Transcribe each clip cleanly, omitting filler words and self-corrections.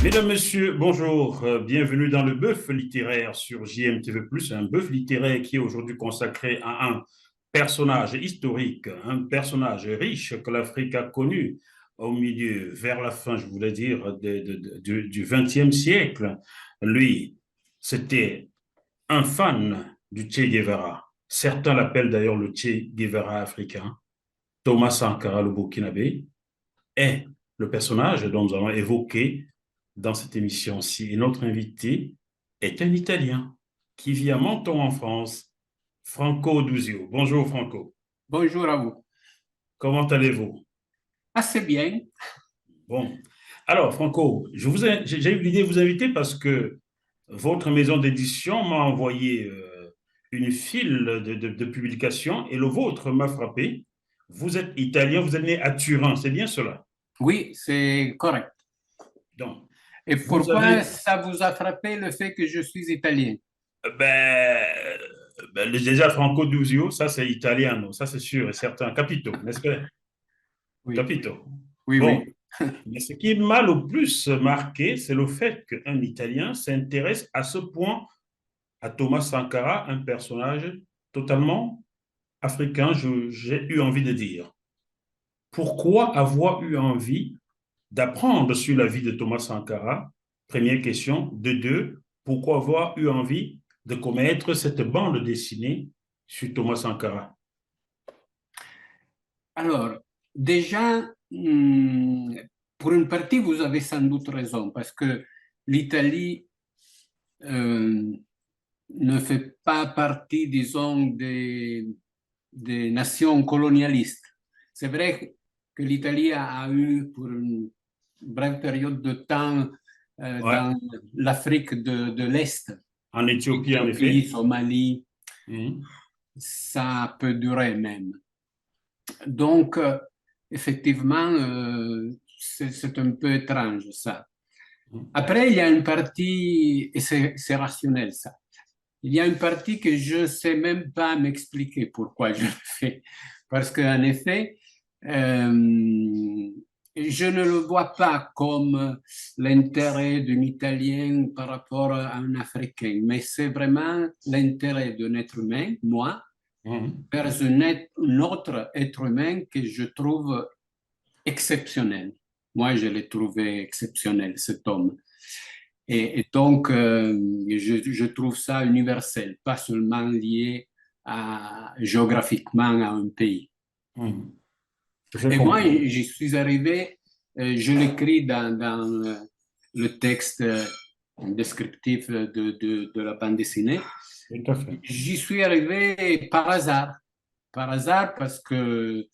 Mesdames, Messieurs, bonjour. Bienvenue dans le bœuf littéraire sur JMTV+, un bœuf littéraire qui est aujourd'hui consacré à un personnage historique, un personnage riche que l'Afrique a connu au milieu, vers la fin, je voulais dire, du XXe siècle. Lui, c'était un fan du Che Guevara. Certains l'appellent d'ailleurs le Che Guevara africain. Thomas Sankara, le Burkinabé, est le personnage dont nous allons évoquer dans cette émission-ci. Et notre invité est un Italien qui vit à Menton en France, Franco Dusio. Bonjour Franco. Bonjour à vous. Comment allez-vous? Assez bien. Bon. Alors Franco, j'ai eu l'idée de vous inviter parce que votre maison d'édition m'a envoyé une file de publications et le vôtre m'a frappé. Vous êtes italien, vous êtes né à Turin, c'est bien cela? Oui, c'est correct. Donc, Et vous pourquoi avez ça vous a frappé le fait que je suis italien? Ben, déjà, Franco Dusio, ça c'est italien, ça c'est sûr et certain. Capito, n'est-ce pas? Oui, Capito. oui, Bon, oui. mais ce qui m'a le plus marqué, c'est le fait qu'un Italien s'intéresse à ce point à Thomas Sankara, un personnage totalement africain, j'ai eu envie de dire. Pourquoi avoir eu envie d'apprendre sur la vie de Thomas Sankara? Première question. De deux, pourquoi avoir eu envie de commettre cette bande dessinée sur Thomas Sankara? Alors, déjà, pour une partie, vous avez sans doute raison, parce que l'Italie euh, ne fait pas partie, disons, des nations colonialistes. C'est vrai que l'Italie a eu, pour une brève période de temps, Ouais, dans l'Afrique de l'Est, en Éthiopie, en Éthiopie, effet. Somalie, Mhm. ça peut durer même. Donc, effectivement, c'est un peu étrange ça. Après, il y a une partie, et c'est rationnel ça, il y a une partie que je ne sais même pas m'expliquer pourquoi je le fais. Parce qu'en effet, je ne le vois pas comme l'intérêt d'un Italien par rapport à un Africain, mais c'est vraiment l'intérêt d'un être humain, moi, Mhm. vers un autre être humain que je trouve exceptionnel. Moi, je l'ai trouvé exceptionnel, cet homme. Et donc, je trouve ça universel, pas seulement lié géographiquement à un pays. Mhm. Je Et moi, comprends. j'y suis arrivé, je l'écris dans le texte descriptif de la bande dessinée. Tout à fait. J'y suis arrivé par hasard. Par hasard parce que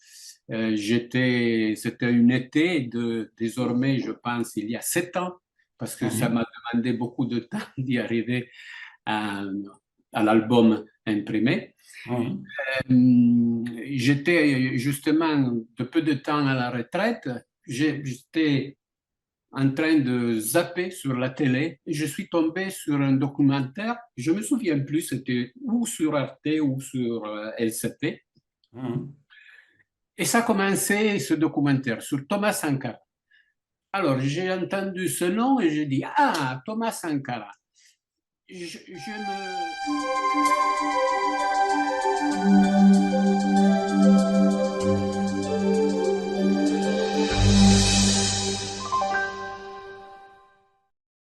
c'était un été désormais, je pense, il y a 7 ans, parce que ça Mhm. m'a demandé beaucoup de temps d'y arriver à, à l'album imprimé. Mhm. J'étais justement de peu de temps à la retraite. J'étais en train de zapper sur la télé et je suis tombé sur un documentaire. Je me souviens plus, c'était ou sur Arte ou sur LCP. Mhm. Et ça a commencé ce documentaire sur Thomas Sankara. Alors j'ai entendu ce nom et j'ai dit ah, Thomas Sankara. Je me